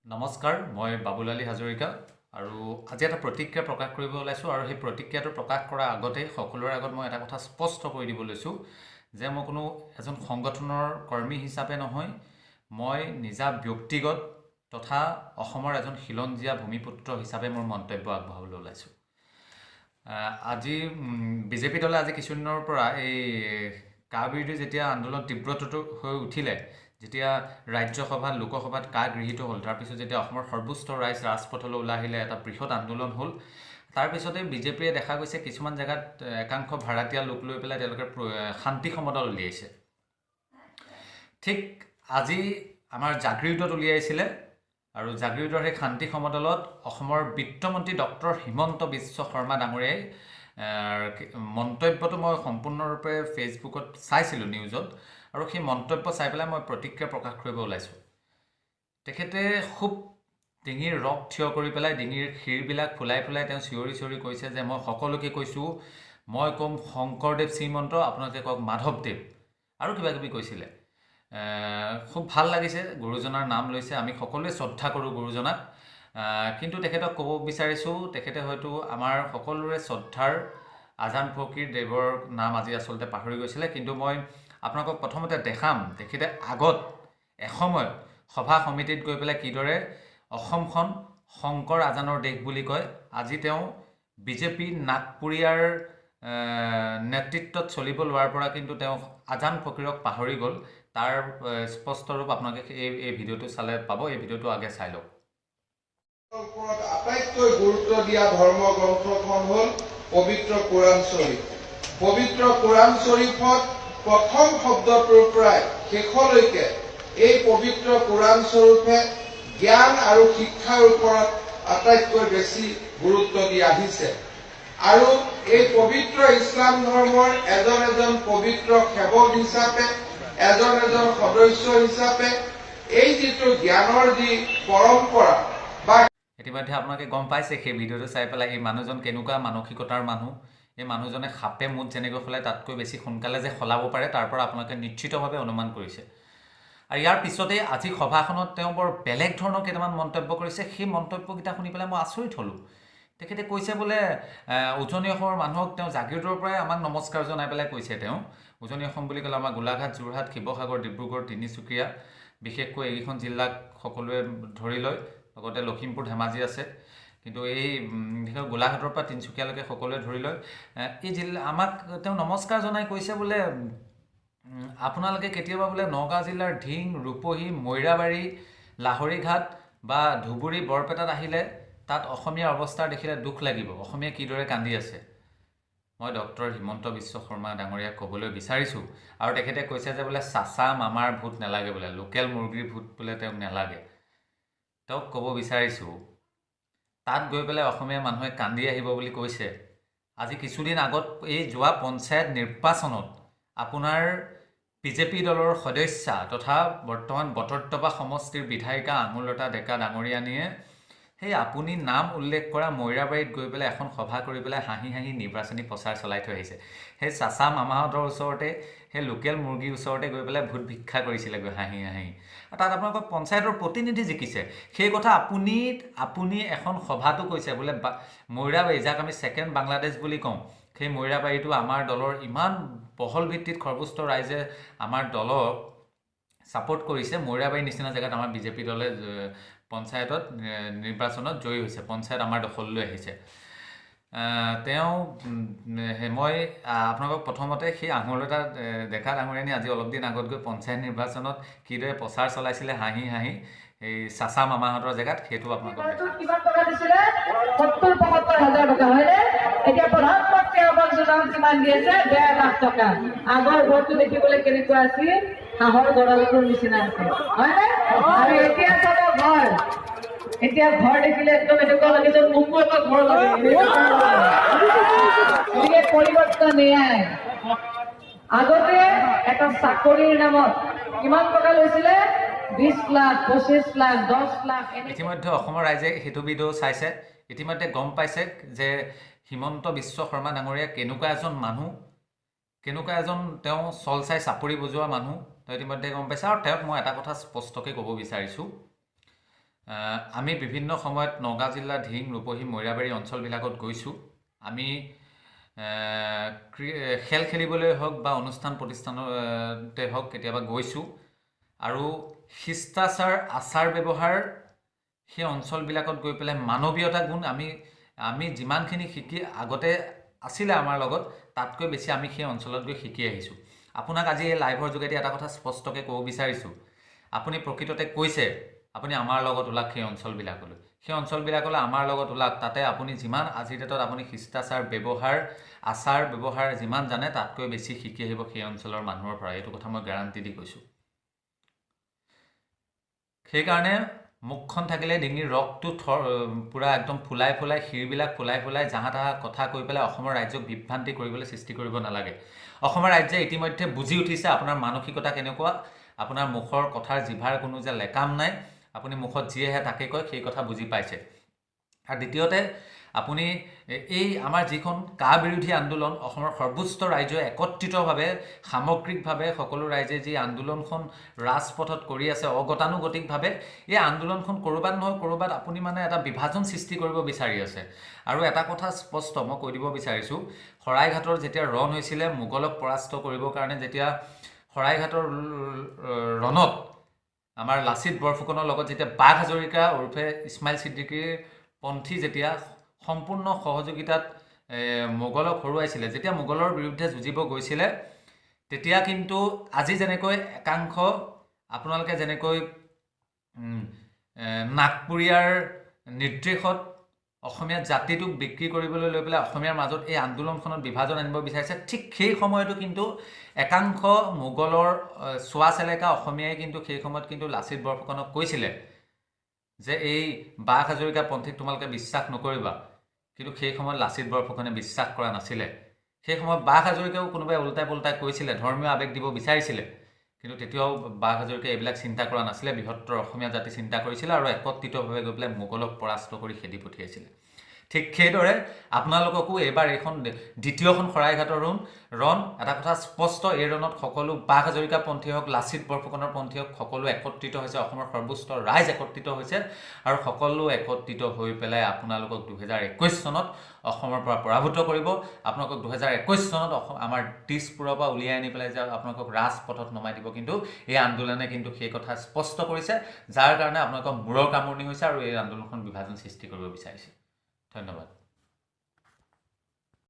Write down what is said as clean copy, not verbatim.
নমস্কাৰ মই বাবুলালী হাজৰিকা আৰু আজি এটা প্ৰতিক্ৰিয়া প্ৰকাশ কৰিব ওলাইছোঁ আৰু সেই প্ৰতিক্ৰিয়াটো প্ৰকাশ কৰাৰ আগতে সকলোৰে আগত মই এটা কথা স্পষ্ট কৰি দিব লৈছোঁ যে মই কোনো এজন সংগঠনৰ কৰ্মী হিচাপে নহয় মই নিজা ব্যক্তিগত তথা অসমৰ এজন খিলঞ্জীয়া ভূমিপুত্ৰ হিচাপে মোৰ মন্তব্য আগবঢ়াবলৈ ওলাইছোঁ আজি বিজেপি দলে আজি কিছুদিনৰ পৰা এই কা বিৰোধী যেতিয়া আন্দোলন তীব্ৰতটো হৈ উঠিলে যেতিয়া ৰাজ্যসভাত লোকসভাত কা গৃহীত হ'ল তাৰপিছত যেতিয়া অসমৰ সৰ্বোচ্চ ৰাইজ ৰাজপথলৈ ওলাই আহিলে এটা বৃহৎ আন্দোলন হ'ল তাৰপিছতে বিজেপিয়ে দেখা গৈছে কিছুমান জেগাত একাংশ ভাড়াতীয়া লোক লৈ পেলাই তেওঁলোকে শান্তি সমদল উলিয়াইছে ঠিক আজি আমাৰ জাগৃতত উলিয়াইছিলে আৰু জাগৃতৰ সেই শান্তি সমদলত অসমৰ বিত্তমন্ত্ৰী ডক্টৰ হিমন্ত বিশ্ব শৰ্মা ডাঙৰীয়াই মন্তব্যটো মই সম্পূৰ্ণৰূপে ফেচবুকত চাইছিলোঁ নিউজত আৰু সেই মন্তব্য চাই পেলাই মই প্ৰতিক্ৰিয়া প্ৰকাশ কৰিব ওলাইছোঁ তেখেতে খুব ডিঙিৰ ৰক থিয় কৰি পেলাই ডিঙিৰ শিৰবিলাক ফুলাই ফুলাই তেওঁ চিঞৰি কৈছে যে মই সকলোকে কৈছোঁ মই ক'ম শংকৰদেৱ শ্ৰীমন্ত আপোনালোকে কওক মাধৱদেৱ আৰু কিবা কিবি কৈছিলে খুব ভাল লাগিছে গুৰুজনাৰ নাম লৈছে আমি সকলোৱে শ্ৰদ্ধা কৰোঁ গুৰুজনাক কিন্তু তেখেতক ক'ব বিচাৰিছোঁ তেখেতে হয়তো আমাৰ সকলোৰে শ্ৰদ্ধাৰ আজান ফকীৰ দেৱৰ নাম আজি আচলতে পাহৰি গৈছিলে কিন্তু মই আপোনালোকক প্ৰথমতে দেখাম তেখেতে আগত এসময়ত সভা সমিতিত গৈ পেলাই কিদৰে অসমখন শংকৰ আজানৰ দেশ বুলি কয় আজি তেওঁ বিজেপি নাগপুৰীয়াৰ নেতৃত্বত চলিব লোৱাৰ পৰা কিন্তু তেওঁ আজান ফকীৰক পাহৰি গ'ল তাৰ স্পষ্ট ৰূপ আপোনালোকে এই ভিডিঅ'টো চালে পাব এই ভিডিঅ'টো আগে চাই লওক ওপৰত আটাইতকৈ গুৰুত্ব দিয়া ধৰ্ম গ্ৰন্থখন হ'ল পবিত্ৰ কোৰাণ শ্বৰীফ পবিত্ৰ কোৰাণ শ্বৰীফত প্ৰথম শব্দটোৰ পৰাই শেষলৈকে এই পবিত্ৰ কোৰাণ শ্বৰীফে জ্ঞান আৰু শিক্ষাৰ ওপৰত আটাইতকৈ বেছি গুৰুত্ব দি আহিছে আৰু এই পবিত্ৰ ইছলাম ধৰ্মৰ এজন পবিত্ৰ সেৱক হিচাপে এজন সদস্য হিচাপে এই যিটো জ্ঞানৰ যি পৰম্পৰা বা ইতিমধ্যে আপোনালোকে গম পাইছে সেই ভিডিঅ'টো চাই পেলাই এই মানুহজন কেনেকুৱা মানসিকতাৰ মানুহ এই মানুহজনে সাপে মুঠ যেনেকৈ সলায় তাতকৈ বেছি সোনকালে যে সলাব পাৰে তাৰ পৰা আপোনালোকে নিশ্চিতভাৱে অনুমান কৰিছে আৰু ইয়াৰ পিছতে আজি সভাখনত তেওঁ বৰ বেলেগ ধৰণৰ কেইটামান মন্তব্য কৰিছে সেই মন্তব্যকেইটা শুনি পেলাই মই আচৰিত হ'লোঁ তেখেতে কৈছে বোলে উজনি অসমৰ মানুহক তেওঁ জাগৃতৰ পৰাই আমাক নমস্কাৰ জনাই পেলাই কৈছে তেওঁ উজনি অসম বুলি ক'লে আমাৰ গোলাঘাট যোৰহাট শিৱসাগৰ ডিব্ৰুগড় তিনিচুকীয়া বিশেষকৈ এইকেইখন জিলাক সকলোৱে ধৰি লয় লগতে লখিমপুৰ ধেমাজি আছে কিন্তু এই গোলাঘাটৰ পৰা তিনিচুকীয়ালৈকে সকলোৱে ধৰি লয় এই জিলা আমাক তেওঁ নমস্কাৰ জনাই কৈছে বোলে আপোনালোকে কেতিয়াবা বোলে নগাঁও জিলাৰ ঢিং ৰূপহী মৈৰাবাৰী লাহৰীঘাট বা ধুবুৰী বৰপেটাত আহিলে তাত অসমীয়াৰ অৱস্থা দেখিলে দুখ লাগিব অসমীয়া কিদৰে কান্দি আছে মই ডক্টৰ হিমন্ত বিশ্ব শৰ্মা ডাঙৰীয়াক ক'বলৈ বিচাৰিছোঁ আৰু তেখেতে কৈছে যে বোলে চাচা মামাৰ ভূত নালাগে বোলে লোকেল মুৰ্গীৰ ভূত বোলে তেওঁক নালাগে তেওঁক ক'ব বিচাৰিছোঁ তাত গৈ পেলাই অসমীয়া মানুহে কান্দি আহিব বুলি কৈছে আজি কিছুদিন আগত এই যোৱা পঞ্চায়ত নিৰ্বাচনত আপোনাৰ বিজেপি দলৰ সদস্যা তথা বৰ্তমান বটদ্ৰৱা সমষ্টিৰ বিধায়িকা আঙুলতা ডেকা ডাঙৰীয়ানীয়ে সেই আপুনি নাম উল্লেখ কৰা মৈৰাবাৰীত গৈ পেলাই এখন সভা কৰি পেলাই হাঁহি নিৰ্বাচনী প্ৰচাৰ চলাই থৈ আহিছে সেই চাচা মামাহঁতৰ ওচৰতে সেই লোকেল মুৰ্গীৰ ওচৰতে গৈ পেলাই ভোট ভিক্ষা কৰিছিলে গৈ হাঁহি তাত আপোনালোকৰ পঞ্চায়তৰ প্ৰতিনিধি জিকিছে সেই কথা আপুনি এখন সভাটো কৈছে বোলে মৈৰাবাৰী যাক আমি ছেকেণ্ড বাংলাদেশ বুলি কওঁ সেই মৈৰাবাৰীটো আমাৰ দলৰ ইমান বহল ভিত্তিত সৰ্বোচ্চ ৰাইজে আমাৰ দলক ছাপোৰ্ট কৰিছে মৈৰাবাৰীৰ নিচিনা জেগাত আমাৰ বিজেপি দলে পঞ্চায়তত নিৰ্বাচনত জয়ী হৈছে পঞ্চায়ত আমাৰ দখললৈ আহিছে তেওঁ মই আপোনালোকক প্ৰথমতে সেই আঙুলতা ডেকা ডাঙৰীয়ানী আজি অলপ দিন আগত গৈ পঞ্চায়ত নিৰ্বাচনত কিদৰে প্ৰচাৰ চলাইছিলে হাঁহি এই চাচা মামাহঁতৰ জেগাত সেইটো আপোনালোকক কিমান টকা দিছিলে 70-75,000 টকা হয়নে এতিয়া প্ৰধানমন্ত্ৰী আৱাস যোজনাত কিমান দি আছে 1.5 লাখ টকা আগৰ ঘৰটো দেখিবলৈ কেনেকুৱা আছিল হাঁহৰ গঁৰালটোৰ নিচিনা আছিল হয়নে আৰু এতিয়া চাব ঘৰ এতিয়া ঘৰ দেখিলে একদম এনেকুৱা লাগে যে মোকো এটা ঘৰ লাগে গতিকে পৰিৱৰ্তন এয়াই আগতে এটা চাকৰিৰ নামত কিমান টকা লৈছিলে 20 লাখ 25 লাখ 10 লাখ ইতিমধ্যে অসমৰ ৰাইজে সেইটো ভিডিঅ' চাইছে ইতিমধ্যে গম পাইছে যে হিমন্ত বিশ্ব শৰ্মা ডাঙৰীয়া কেনেকুৱা এজন মানুহ কেনেকুৱা এজন তেওঁ চল চাই চাপৰি বজোৱা মানুহ তো ইতিমধ্যে গম পাইছে আৰু তেওঁক মই এটা কথা স্পষ্টকৈ ক'ব বিচাৰিছোঁ আমি বিভিন্ন সময়ত নগাঁও জিলা ঢিং ৰূপহী মৈৰাবাৰী অঞ্চলবিলাকত গৈছোঁ আমি খেল খেলিবলৈ হওক বা অনুষ্ঠান প্ৰতিষ্ঠানতে হওক কেতিয়াবা গৈছোঁ আৰু শিষ্টাচাৰ আচাৰ ব্যৱহাৰ সেই অঞ্চলবিলাকত গৈ পেলাই মানৱীয়তা গুণ আমি যিমানখিনি শিকি আগতে আছিলে আমাৰ লগত তাতকৈ বেছি আমি সেই অঞ্চলত গৈ শিকি আহিছোঁ আপোনাক আজি এই লাইভৰ যোগেদি এটা কথা স্পষ্টকৈ ক'ব বিচাৰিছোঁ আপুনি প্ৰকৃততে কৈছে আপুনি আমাৰ লগত ওলাক সেই অঞ্চলবিলাকলৈ আমাৰ লগত ওলাক তাতে আপুনি যিমান আজিৰ ডেটত আপুনি শিষ্টাচাৰ ব্যৱহাৰ আচাৰ ব্যৱহাৰ যিমান জানে তাতকৈ বেছি শিকি আহিব সেই অঞ্চলৰ মানুহৰ পৰা এইটো কথা মই গেৰাণ্টি দি কৈছোঁ সেইকাৰণে মুখখন থাকিলে ডিঙিৰ ৰসটো পূৰা একদম ফুলাই শিৰবিলাক ফুলাই জাহা তাহা কথা কৈ পেলাই অসমৰ ৰাজ্যক বিভ্ৰান্তি কৰিবলৈ সৃষ্টি কৰিব নালাগে অসমৰ ৰাজ্যই ইতিমধ্যে বুজি উঠিছে আপোনাৰ মানসিকতা কেনেকুৱা আপোনাৰ মুখৰ কথাৰ জিভাৰ কোনো যে লেকাম নাই আপুনি মুখত যি আহে তাকে কয় সেই কথা বুজি পাইছে আৰু দ্বিতীয়তে আপুনি এই আমাৰ যিখন কা বিৰোধী আন্দোলন অসমৰ সৰ্বোচ্চ ৰাইজে একত্ৰিতভাৱে সামগ্ৰিকভাৱে সকলো ৰাইজে যি আন্দোলনখন ৰাজপথত কৰি আছে অগতানুগতিকভাৱে এই আন্দোলনখন ক'ৰবাত নহয় ক'ৰবাত আপুনি মানে এটা বিভাজন সৃষ্টি কৰিব বিচাৰি আছে আৰু এটা কথা স্পষ্ট মই কৈ দিব বিচাৰিছোঁ শৰাইঘাটৰ যেতিয়া ৰণ হৈছিলে মোগলক পৰাস্ত কৰিবৰ কাৰণে যেতিয়া শৰাইঘাটৰ ৰণত আমাৰ লাচিত বৰফুকনৰ লগত যেতিয়া বাঘ হাজৰিকা ওৰফে ইছমাইল ছিদ্দিকীৰ পন্থী যেতিয়া সম্পূৰ্ণ সহযোগিতাত মোগলক হৰুৱাইছিলে যেতিয়া মোগলৰ বিৰুদ্ধে যুঁজিব গৈছিলে তেতিয়া কিন্তু আজি যেনেকৈ একাংশ আপোনালোকে যেনেকৈ নাগপুৰীয়াৰ নিৰ্দেশত অসমীয়া জাতিটোক বিক্ৰী কৰিবলৈ লৈ পেলাই অসমীয়াৰ মাজত এই আন্দোলনখনত বিভাজন আনিব বিচাৰিছে ঠিক সেই সময়তো কিন্তু একাংশ মোগলৰ চোৱা চেলেকা অসমীয়াই কিন্তু সেই সময়ত কিন্তু লাচিত বৰফুকনক কৈছিলে যে এই বাঘ হাজৰিকা পন্থীক তোমালোকে বিশ্বাস নকৰিবা কিন্তু সেই সময়ত লাচিত বৰফুকনে বিশ্বাস কৰা নাছিলে সেই সময়ত বাঘ হাজৰিকাও কোনোবাই উল্টাই পুল্টাই কৈছিলে ধৰ্মীয় আৱেগ দিব বিচাৰিছিলে কিন্তু তেতিয়াও বাঘ হাজৰিকাই এইবিলাক চিন্তা কৰা নাছিলে বৃহত্তৰ অসমীয়া জাতি চিন্তা কৰিছিলে আৰু একত্ৰিতভাৱে গৈ পেলাই মোগলক পৰাস্ত কৰি খেদি পঠিয়াইছিলে ঠিক সেইদৰে আপোনালোককো এইবাৰ এইখন দ্বিতীয়খন শৰাইঘাটৰ ৰণ এটা কথা স্পষ্ট এই ৰণত সকলো বাঘ হাজৰিকা পন্থী হওক লাচিত বৰফুকনৰ পন্থী হওক সকলো একত্ৰিত হৈছে অসমৰ সৰ্বোচ্চ ৰাইজ একত্ৰিত হৈছে আৰু সকলো একত্ৰিত হৈ পেলাই আপোনালোকক 2021 চনত অসমৰ পৰা পৰাভূত কৰিব আপোনালোকক 2021 চনত আমাৰ দিছপুৰৰ পৰা উলিয়াই আনি পেলাই যে আপোনালোকক ৰাজপথত নমাই দিব কিন্তু এই আন্দোলনে কিন্তু সেই কথা স্পষ্ট কৰিছে যাৰ কাৰণে আপোনালোকৰ মূৰৰ কামুৰণি হৈছে আৰু এই আন্দোলনখন বিভাজন সৃষ্টি কৰিব বিচাৰিছে ধন্যবাদ